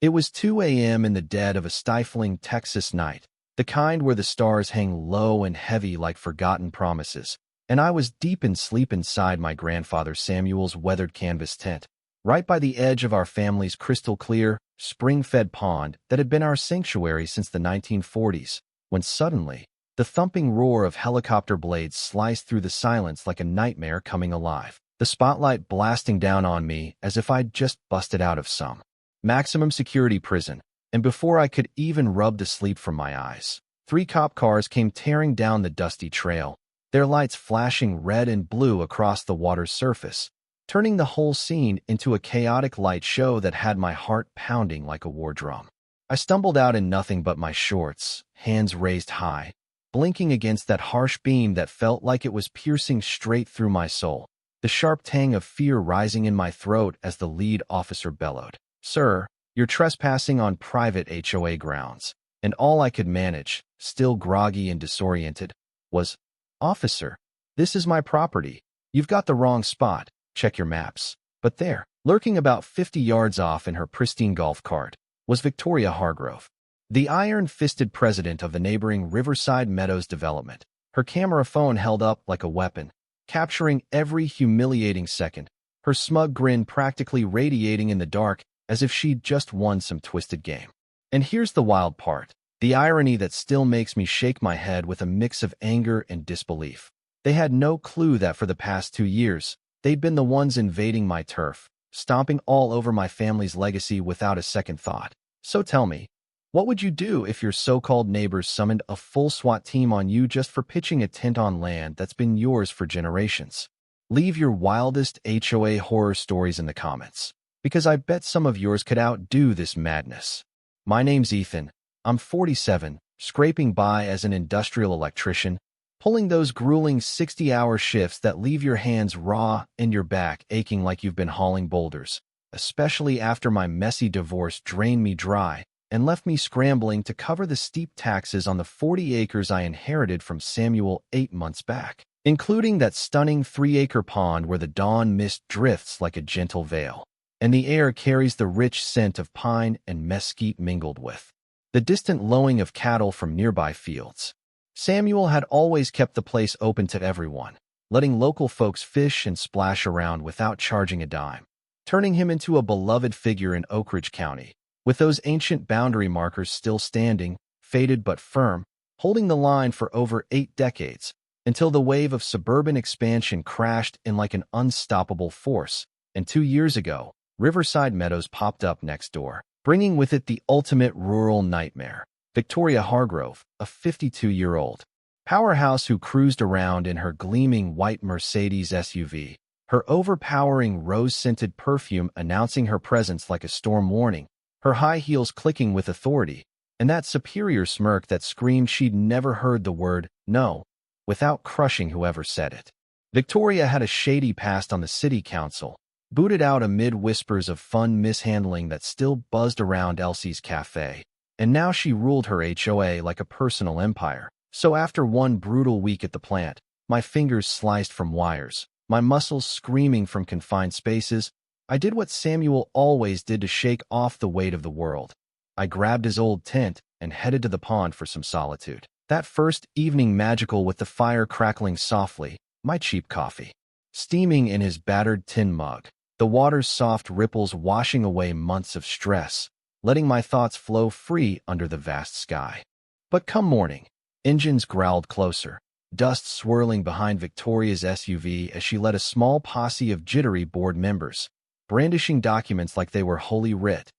It was 2 a.m. in the dead of a stifling Texas night, the kind where the stars hang low and heavy like forgotten promises, and I was deep in sleep inside my grandfather Samuel's weathered canvas tent, right by the edge of our family's crystal-clear, spring-fed pond that had been our sanctuary since the 1940s, when suddenly, the thumping roar of helicopter blades sliced through the silence like a nightmare coming alive, the spotlight blasting down on me as if I'd just busted out of some maximum security prison, and before I could even rub the sleep from my eyes, 3 cop cars came tearing down the dusty trail, their lights flashing red and blue across the water's surface, turning the whole scene into a chaotic light show that had my heart pounding like a war drum. I stumbled out in nothing but my shorts, hands raised high, blinking against that harsh beam that felt like it was piercing straight through my soul, the sharp tang of fear rising in my throat as the lead officer bellowed, "Sir, you're trespassing on private HOA grounds." And all I could manage, still groggy and disoriented, was, "Officer, this is my property. You've got the wrong spot. Check your maps." But there, lurking about 50 yards off in her pristine golf cart, was Victoria Hargrove, the iron-fisted president of the neighboring Riverside Meadows development, her camera phone held up like a weapon, capturing every humiliating second, her smug grin practically radiating in the dark as if she'd just won some twisted game. And here's the wild part, the irony that still makes me shake my head with a mix of anger and disbelief. They had no clue that for the past 2 years, they'd been the ones invading my turf, stomping all over my family's legacy without a second thought. So tell me, what would you do if your so-called neighbors summoned a full SWAT team on you just for pitching a tent on land that's been yours for generations? Leave your wildest HOA horror stories in the comments, because I bet some of yours could outdo this madness. My name's Ethan. I'm 47, scraping by as an industrial electrician, pulling those grueling 60-hour shifts that leave your hands raw and your back aching like you've been hauling boulders, especially after my messy divorce drained me dry and left me scrambling to cover the steep taxes on the 40 acres I inherited from Samuel 8 months back, including that stunning 3-acre pond where the dawn mist drifts like a gentle veil, and the air carries the rich scent of pine and mesquite mingled with the distant lowing of cattle from nearby fields. Samuel had always kept the place open to everyone, letting local folks fish and splash around without charging a dime, turning him into a beloved figure in Oak Ridge County, with those ancient boundary markers still standing, faded but firm, holding the line for over 8 decades, until the wave of suburban expansion crashed in like an unstoppable force, and 2 years ago, Riverside Meadows popped up next door, bringing with it the ultimate rural nightmare, Victoria Hargrove, a 52-year-old powerhouse who cruised around in her gleaming white Mercedes SUV, her overpowering rose-scented perfume announcing her presence like a storm warning, her high heels clicking with authority, and that superior smirk that screamed she'd never heard the word no without crushing whoever said it. Victoria had a shady past on the city council, booted out amid whispers of fun mishandling that still buzzed around Elsie's cafe, and now she ruled her HOA like a personal empire. So after one brutal week at the plant, my fingers sliced from wires, my muscles screaming from confined spaces, I did what Samuel always did to shake off the weight of the world. I grabbed his old tent and headed to the pond for some solitude. That first evening magical with the fire crackling softly, my cheap coffee steaming in his battered tin mug, the water's soft ripples washing away months of stress, letting my thoughts flow free under the vast sky. But come morning, engines growled closer, dust swirling behind Victoria's SUV as she led a small posse of jittery board members, brandishing documents like they were holy writ.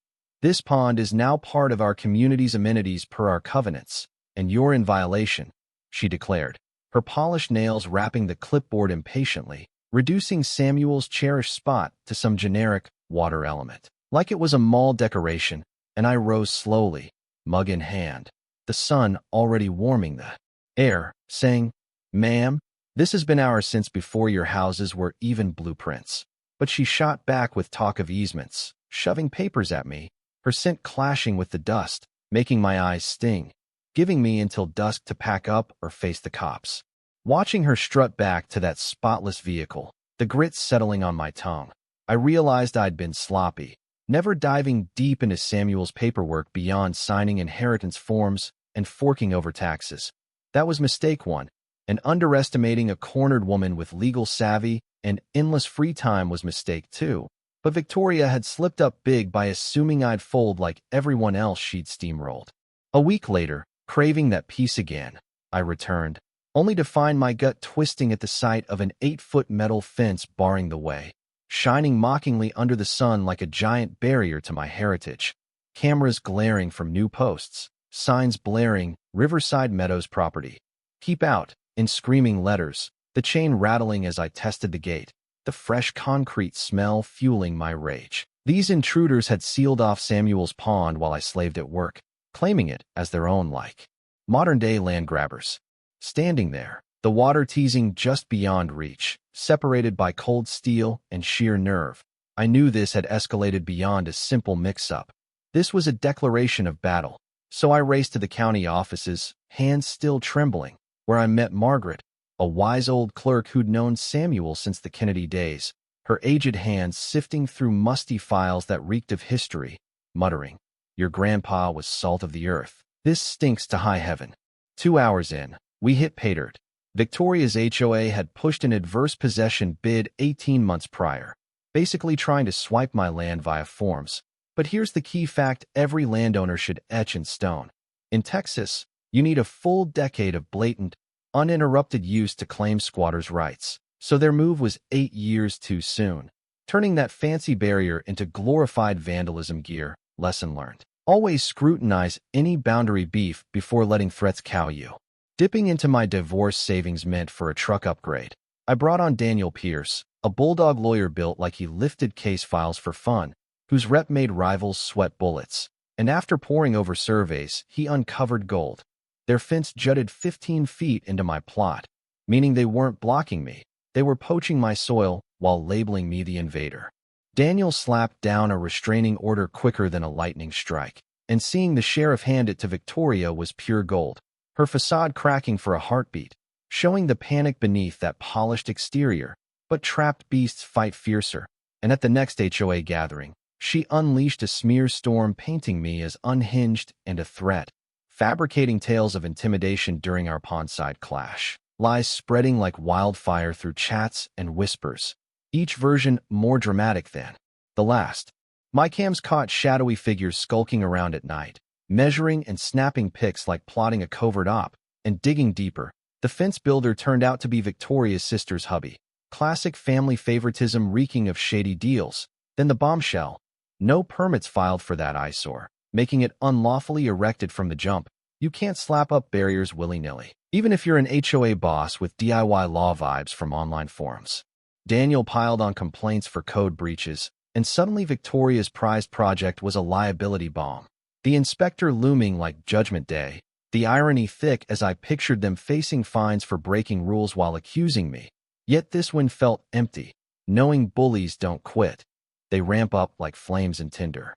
"This pond is now part of our community's amenities per our covenants, and you're in violation," she declared, her polished nails rapping the clipboard impatiently, reducing Samuel's cherished spot to some generic water element, like it was a mall decoration, and I rose slowly, mug in hand, the sun already warming the air, saying, "Ma'am, this has been ours since before your houses were even blueprints." But she shot back with talk of easements, shoving papers at me, her scent clashing with the dust, making my eyes sting, giving me until dusk to pack up or face the cops. Watching her strut back to that spotless vehicle, the grit settling on my tongue, I realized I'd been sloppy, never diving deep into Samuel's paperwork beyond signing inheritance forms and forking over taxes. That was mistake one, and underestimating a cornered woman with legal savvy and endless free time was mistake two. But Victoria had slipped up big by assuming I'd fold like everyone else she'd steamrolled. A week later, craving that peace again, I returned, only to find my gut twisting at the sight of an 8-foot metal fence barring the way, shining mockingly under the sun like a giant barrier to my heritage. Cameras glaring from new posts, signs blaring, Riverside Meadows property. Keep out, in screaming letters, the chain rattling as I tested the gate, the fresh concrete smell fueling my rage. These intruders had sealed off Samuel's pond while I slaved at work, claiming it as their own like modern-day land grabbers. Standing there, the water teasing just beyond reach, separated by cold steel and sheer nerve, I knew this had escalated beyond a simple mix-up. This was a declaration of battle, so I raced to the county offices, hands still trembling, where I met Margaret, a wise old clerk who'd known Samuel since the Kennedy days, her aged hands sifting through musty files that reeked of history, muttering, "Your grandpa was salt of the earth. This stinks to high heaven." 2 hours in, we hit pay dirt. Victoria's HOA had pushed an adverse possession bid 18 months prior, basically trying to swipe my land via forms. But here's the key fact every landowner should etch in stone. In Texas, you need a full decade of blatant, uninterrupted use to claim squatters' rights, so their move was 8 years too soon, turning that fancy barrier into glorified vandalism gear. Lesson learned. Always scrutinize any boundary beef before letting threats cow you. Dipping into my divorce savings mint for a truck upgrade, I brought on Daniel Pierce, a bulldog lawyer built like he lifted case files for fun, whose rep made rivals sweat bullets. And after poring over surveys, he uncovered gold. Their fence jutted 15 feet into my plot, meaning they weren't blocking me. They were poaching my soil while labeling me the invader. Daniel slapped down a restraining order quicker than a lightning strike, and seeing the sheriff hand it to Victoria was pure gold, her facade cracking for a heartbeat, showing the panic beneath that polished exterior. But trapped beasts fight fiercer, and at the next HOA gathering, she unleashed a smear storm painting me as unhinged and a threat, fabricating tales of intimidation during our pondside clash, lies spreading like wildfire through chats and whispers, each version more dramatic than the last. My cams caught shadowy figures skulking around at night, measuring and snapping pics like plotting a covert op, and digging deeper. The fence builder turned out to be Victoria's sister's hubby. Classic family favoritism reeking of shady deals. Then the bombshell. No permits filed for that eyesore, making it unlawfully erected from the jump. You can't slap up barriers willy-nilly, even if you're an HOA boss with DIY law vibes from online forums. Daniel piled on complaints for code breaches, and suddenly Victoria's prized project was a liability bomb. The inspector looming like Judgment Day, the irony thick as I pictured them facing fines for breaking rules while accusing me. Yet this one felt empty, knowing bullies don't quit. They ramp up like flames in tinder.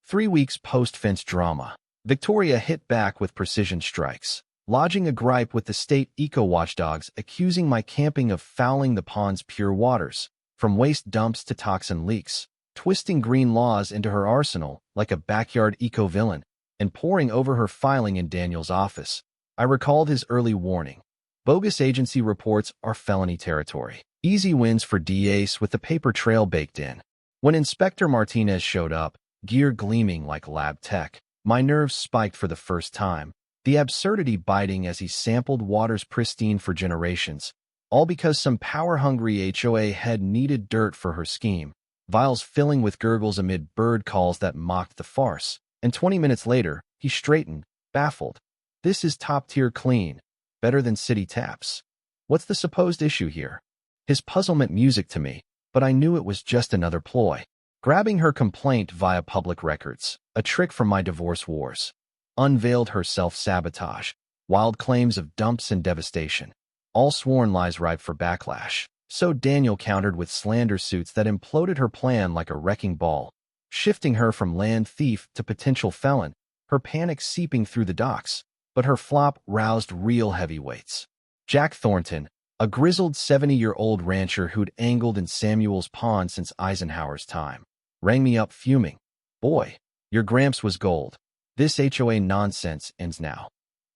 3 weeks post-fence drama, Victoria hit back with precision strikes, lodging a gripe with the state eco-watchdogs accusing my camping of fouling the pond's pure waters, from waste dumps to toxin leaks, twisting green laws into her arsenal like a backyard eco-villain, and poring over her filing in Daniel's office. I recalled his early warning. Bogus agency reports are felony territory. Easy wins for DAs with the paper trail baked in. When Inspector Martinez showed up, gear gleaming like lab tech, my nerves spiked for the first time, the absurdity biting as he sampled waters pristine for generations, all because some power-hungry HOA head needed dirt for her scheme, vials filling with gurgles amid bird calls that mocked the farce. And 20 minutes later, he straightened, baffled. This is top-tier clean, better than city taps. What's the supposed issue here? His puzzlement music to me, but I knew it was just another ploy. Grabbing her complaint via public records, a trick from my divorce wars, unveiled her self-sabotage, wild claims of dumps and devastation, all sworn lies ripe for backlash. So Daniel countered with slander suits that imploded her plan like a wrecking ball, shifting her from land thief to potential felon, her panic seeping through the docks. But her flop roused real heavyweights. Jack Thornton, a grizzled 70-year-old rancher who'd angled in Samuel's pond since Eisenhower's time, rang me up fuming. Boy, your Gramps was gold. This HOA nonsense ends now.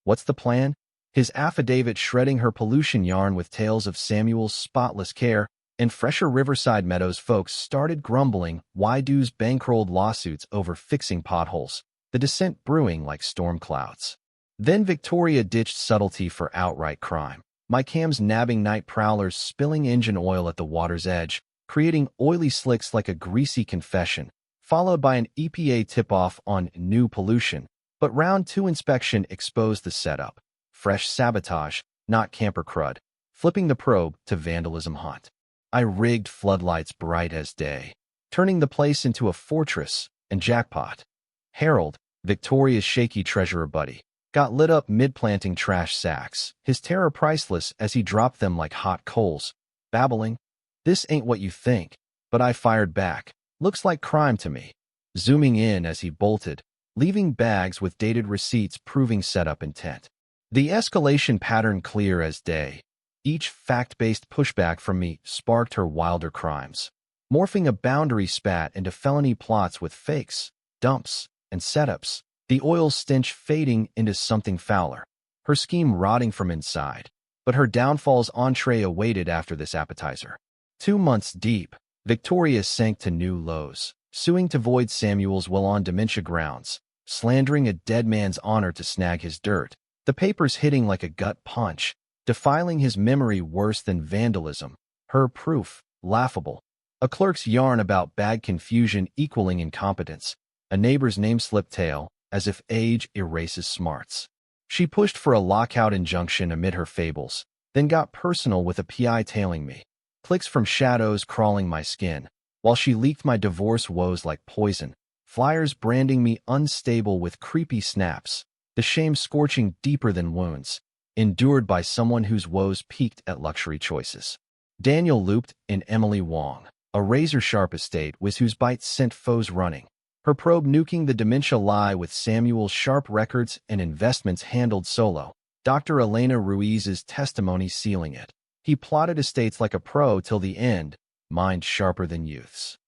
What's the plan? His affidavit shredding her pollution yarn with tales of Samuel's spotless care, and fresher Riverside Meadows folks started grumbling why dues bankrolled lawsuits over fixing potholes, the dissent brewing like storm clouds. Then Victoria ditched subtlety for outright crime. My Cam's nabbing night prowlers spilling engine oil at the water's edge, creating oily slicks like a greasy confession, followed by an EPA tip-off on new pollution. But round 2 inspection exposed the setup. Fresh sabotage, not camper crud, flipping the probe to vandalism haunt. I rigged floodlights bright as day, turning the place into a fortress, and jackpot. Harold, Victoria's shaky treasurer buddy, got lit up mid-planting trash sacks, his terror priceless as he dropped them like hot coals, babbling, "This ain't what you think." But I fired back, "Looks like crime to me," zooming in as he bolted, leaving bags with dated receipts proving setup intent. The escalation pattern clear as day. Each fact-based pushback from me sparked her wilder crimes, morphing a boundary spat into felony plots with fakes, dumps, and setups, the oil stench fading into something fouler, her scheme rotting from inside. But her downfall's entree awaited after this appetizer. 2 months deep, Victoria sank to new lows, suing to void Samuel's will on dementia grounds, slandering a dead man's honor to snag his dirt, the papers hitting like a gut punch, defiling his memory worse than vandalism, her proof laughable, a clerk's yarn about bad confusion equaling incompetence, a neighbor's name-slip tale, as if age erases smarts. She pushed for a lockout injunction amid her fables, then got personal with a PI tailing me, clicks from shadows crawling my skin, while she leaked my divorce woes like poison, flyers branding me unstable with creepy snaps, the shame scorching deeper than wounds, endured by someone whose woes peaked at luxury choices. Daniel looped in Emily Wong, a razor-sharp estate whiz whose bites sent foes running, her probe nuking the dementia lie with Samuel's sharp records and investments handled solo, Dr. Elena Ruiz's testimony sealing it. He plotted estates like a pro till the end, mind sharper than youth's.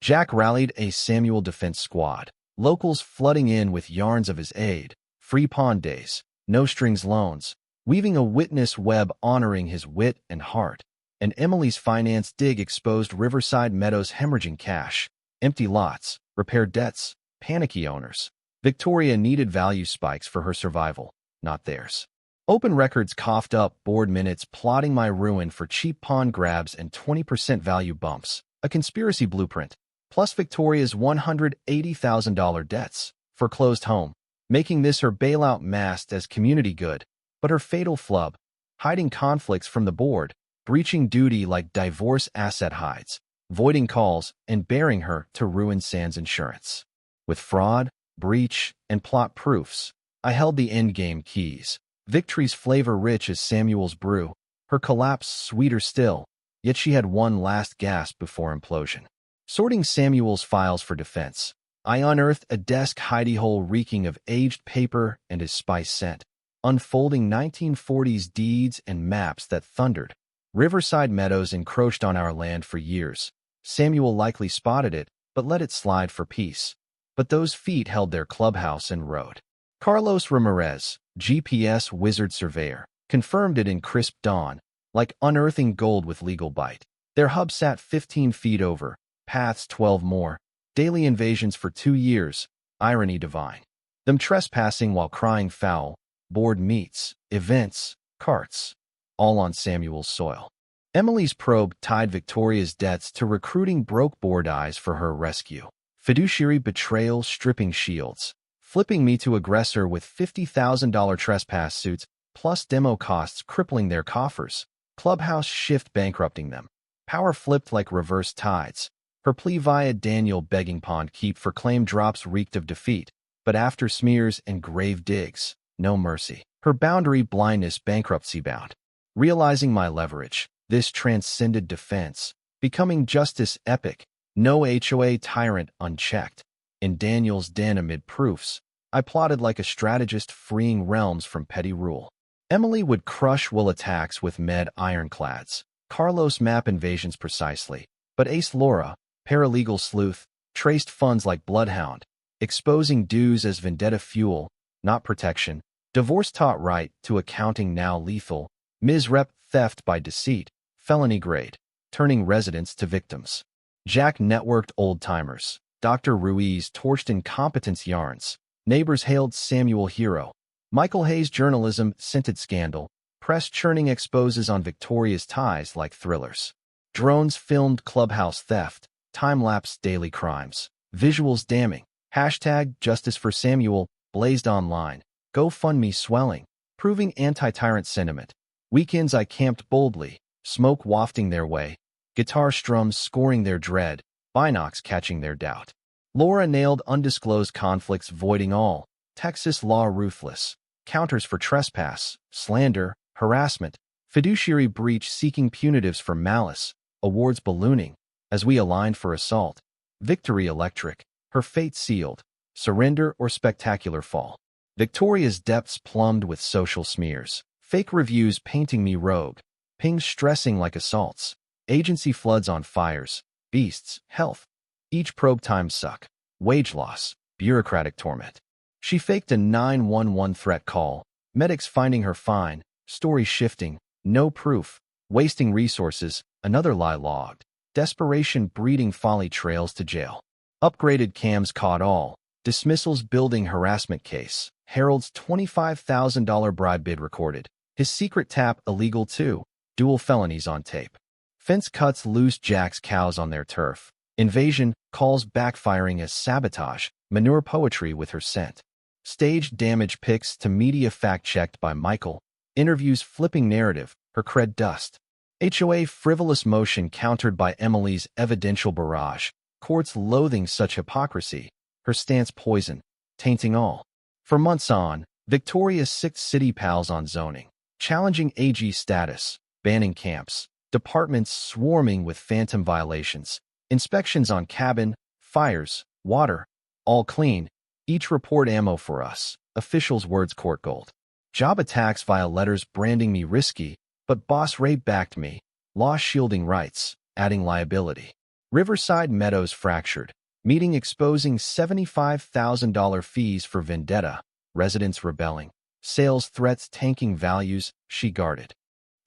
Jack rallied a Samuel defense squad, locals flooding in with yarns of his aid, free pawn days, no-strings loans, weaving a witness web honoring his wit and heart, and Emily's finance dig exposed Riverside Meadows' hemorrhaging cash, empty lots, repaired debts, panicky owners. Victoria needed value spikes for her survival, not theirs. Open records coughed up board minutes plotting my ruin for cheap pawn grabs and 20% value bumps, a conspiracy blueprint, plus Victoria's $180,000 debts, foreclosed home, making this her bailout masked as community good, but her fatal flub, hiding conflicts from the board, breaching duty like divorce asset hides, voiding calls, and bearing her to ruin sans insurance. With fraud, breach, and plot proofs, I held the endgame keys. Victory's flavor rich as Samuel's brew, her collapse sweeter still, yet she had one last gasp before implosion. Sorting Samuel's files for defense, I unearthed a desk hidey-hole reeking of aged paper and his spice scent, unfolding 1940s deeds and maps that thundered. Riverside Meadows encroached on our land for years. Samuel likely spotted it, but let it slide for peace. But those feet held their clubhouse and road. Carlos Ramirez, GPS wizard surveyor, confirmed it in crisp dawn, like unearthing gold with legal bite. Their hub sat 15 feet over, paths 12 more, daily invasions for 2 years, irony divine. Them trespassing while crying foul, board meets, events, carts, all on Samuel's soil. Emily's probe tied Victoria's debts to recruiting broke board eyes for her rescue. Fiduciary betrayal stripping shields, flipping me to aggressor with $50,000 trespass suits, plus demo costs crippling their coffers. Clubhouse shift bankrupting them. Power flipped like reverse tides. Her plea via Daniel begging pond keep for claim drops reeked of defeat, but after smears and grave digs, no mercy. Her boundary blindness bankruptcy bound. Realizing my leverage, this transcended defense, becoming justice epic, no HOA tyrant unchecked. In Daniel's den amid proofs, I plotted like a strategist freeing realms from petty rule. Emily would crush will attacks with med ironclads, Carlos map invasions precisely, but Ace Laura, paralegal sleuth, traced funds like bloodhound, exposing dues as vendetta fuel, not protection, divorce taught right to accounting now lethal, Ms. Rep theft by deceit, felony grade, turning residents to victims. Jack networked old-timers, Dr. Ruiz torched incompetence yarns, neighbors hailed Samuel hero, Michael Hayes journalism scented scandal, press churning exposes on Victoria's ties like thrillers. Drones filmed clubhouse theft, time-lapse daily crimes, visuals damning, hashtag justice for Samuel blazed online, GoFundMe swelling, proving anti-tyrant sentiment. Weekends I camped boldly, smoke wafting their way, guitar strums scoring their dread, binocs catching their doubt. Laura nailed undisclosed conflicts voiding all, Texas law ruthless, counters for trespass, slander, harassment, fiduciary breach seeking punitives for malice, awards ballooning, as we aligned for assault. Victory electric, her fate sealed, surrender or spectacular fall. Victoria's depths plumbed with social smears, fake reviews painting me rogue, pings stressing like assaults, agency floods on fires, beasts, health. Each probe time suck, wage loss, bureaucratic torment. She faked a 911 threat call, medics finding her fine, story shifting, no proof, wasting resources, another lie logged, desperation breeding folly trails to jail. Upgraded cams caught all, dismissals building harassment case, Harold's $25,000 bribe bid recorded, his secret tap illegal too, dual felonies on tape. Fence cuts loose Jack's cows on their turf, invasion calls backfiring as sabotage, manure poetry with her scent. Staged damage pics to media fact-checked by Michael, interviews flipping narrative, her cred dust. HOA frivolous motion countered by Emily's evidential barrage, courts loathing such hypocrisy, her stance poison, tainting all. For months on, Victoria's sicked city pals on zoning, challenging AG status, banning camps, departments swarming with phantom violations, inspections on cabin, fires, water, all clean, each report ammo for us, officials' words court gold. Job attacks via letters branding me risky, but Boss Ray backed me, law shielding rights, adding liability. Riverside Meadows fractured, meeting exposing $75,000 fees for vendetta, residents rebelling, sales threats tanking values, she guarded.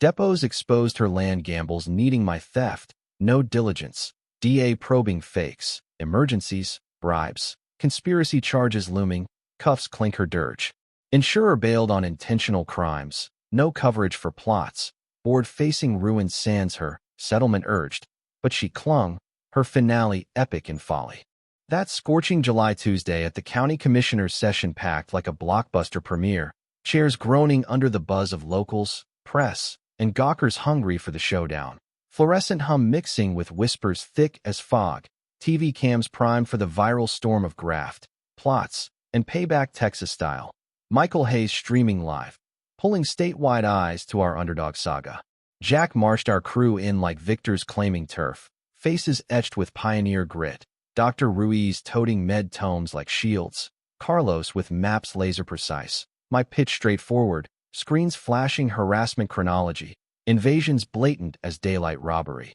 Depots exposed her land gambles needing my theft, no diligence, DA probing fakes, emergencies, bribes, conspiracy charges looming, cuffs clink her dirge. Insurer bailed on intentional crimes, no coverage for plots, board facing ruin sands her, settlement urged, but she clung, her finale epic in folly. That scorching July Tuesday at the county commissioner's session packed like a blockbuster premiere, chairs groaning under the buzz of locals, press, and gawkers hungry for the showdown. Fluorescent hum mixing with whispers thick as fog, TV cams primed for the viral storm of graft, plots, and payback Texas style. Michael Hayes streaming live, pulling statewide eyes to our underdog saga. Jack marched our crew in like victors claiming turf, faces etched with pioneer grit. Dr. Ruiz toting med tomes like shields. Carlos with maps laser precise. My pitch straightforward, screens flashing harassment chronology. Invasions blatant as daylight robbery.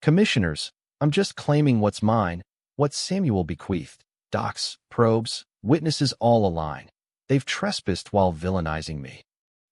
Commissioners, I'm just claiming what's mine, what Samuel bequeathed. Docs, probes, witnesses all align. They've trespassed while villainizing me.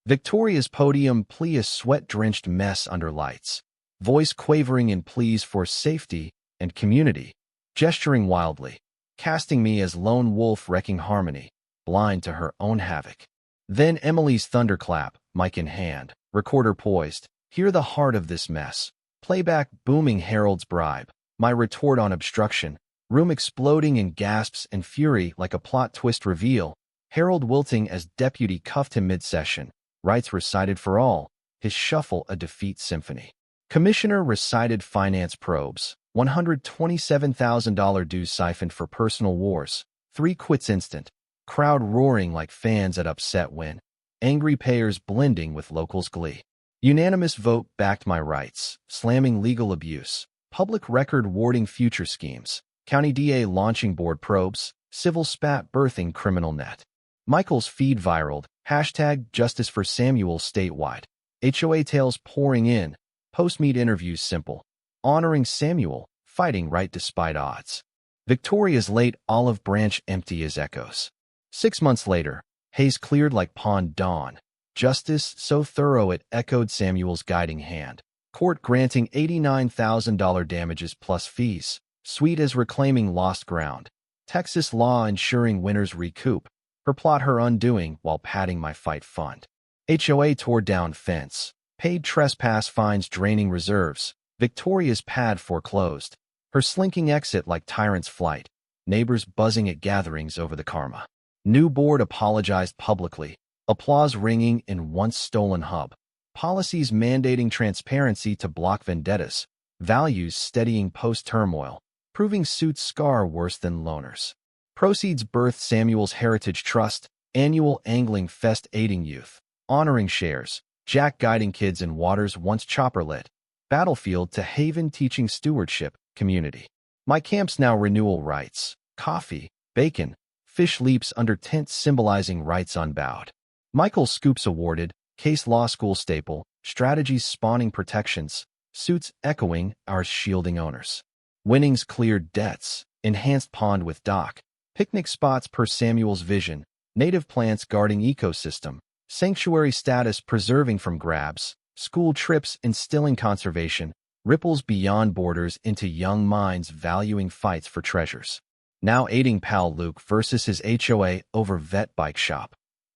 Victoria's podium plea a sweat-drenched mess under lights. Voice quavering in pleas for safety and community. Gesturing wildly, casting me as lone wolf wrecking harmony, blind to her own havoc. Then Emily's thunderclap, mic in hand, recorder poised. Hear the heart of this mess. Playback booming Harold's bribe. My retort on obstruction. Room exploding in gasps and fury like a plot twist reveal. Harold wilting as deputy cuffed him mid-session. Rights recited for all. His shuffle a defeat symphony. Commissioner recited finance probes. $127,000 dues siphoned for personal wars. 3 quits instant. Crowd roaring like fans at upset win. Angry payers blending with locals' glee. Unanimous vote backed my rights, slamming legal abuse. Public record warding future schemes. County DA launching board probes. Civil spat birthing criminal net. Michael's feed viraled. Hashtag justice for Samuel statewide. HOA tales pouring in. Post-meet interviews simple. Honoring Samuel, fighting right despite odds. Victoria's late olive branch empty as echoes. 6 months later, haze cleared like pond dawn. Justice so thorough it echoed Samuel's guiding hand. Court granting $89,000 damages plus fees. Sweet as reclaiming lost ground. Texas law ensuring winners recoup. Her plot her undoing while padding my fight fund. HOA tore down fence. Paid trespass fines draining reserves. Victoria's pad foreclosed. Her slinking exit like tyrant's flight. Neighbors buzzing at gatherings over the karma. New board apologized publicly. Applause ringing in once-stolen hub. Policies mandating transparency to block vendettas. Values steadying post-turmoil. Proving suits scar worse than loners. Proceeds birth Samuel's Heritage Trust. Annual angling fest aiding youth. Honoring shares. Jack guiding kids in waters once chopper-lit. Battlefield to haven teaching stewardship. Community. My camp's now renewal rights. Coffee. Bacon. Fish leaps under tents symbolizing rights unbowed. Michael Scoops awarded. Case law school staple. Strategies spawning protections. Suits echoing, ours shielding owners. Winnings cleared debts. Enhanced pond with dock. Picnic spots per Samuel's vision. Native plants guarding ecosystem. Sanctuary status preserving from grabs. School trips instilling conservation. Ripples beyond borders into young minds valuing fights for treasures. Now aiding pal Luke versus his HOA over vet bike shop.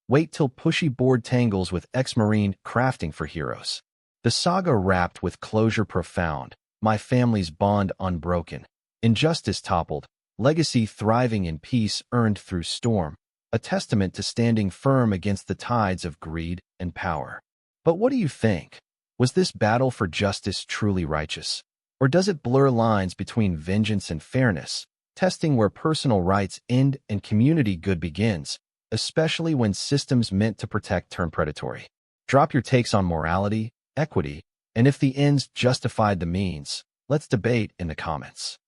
Wait till pushy board tangles with ex-Marine crafting for heroes. The saga wrapped with closure profound. My family's bond unbroken. Injustice toppled. Legacy thriving in peace earned through storm. A testament to standing firm against the tides of greed and power. But what do you think? Was this battle for justice truly righteous? Or does it blur lines between vengeance and fairness, testing where personal rights end and community good begins, especially when systems meant to protect turn predatory? Drop your takes on morality, equity, and if the ends justified the means. Let's debate in the comments.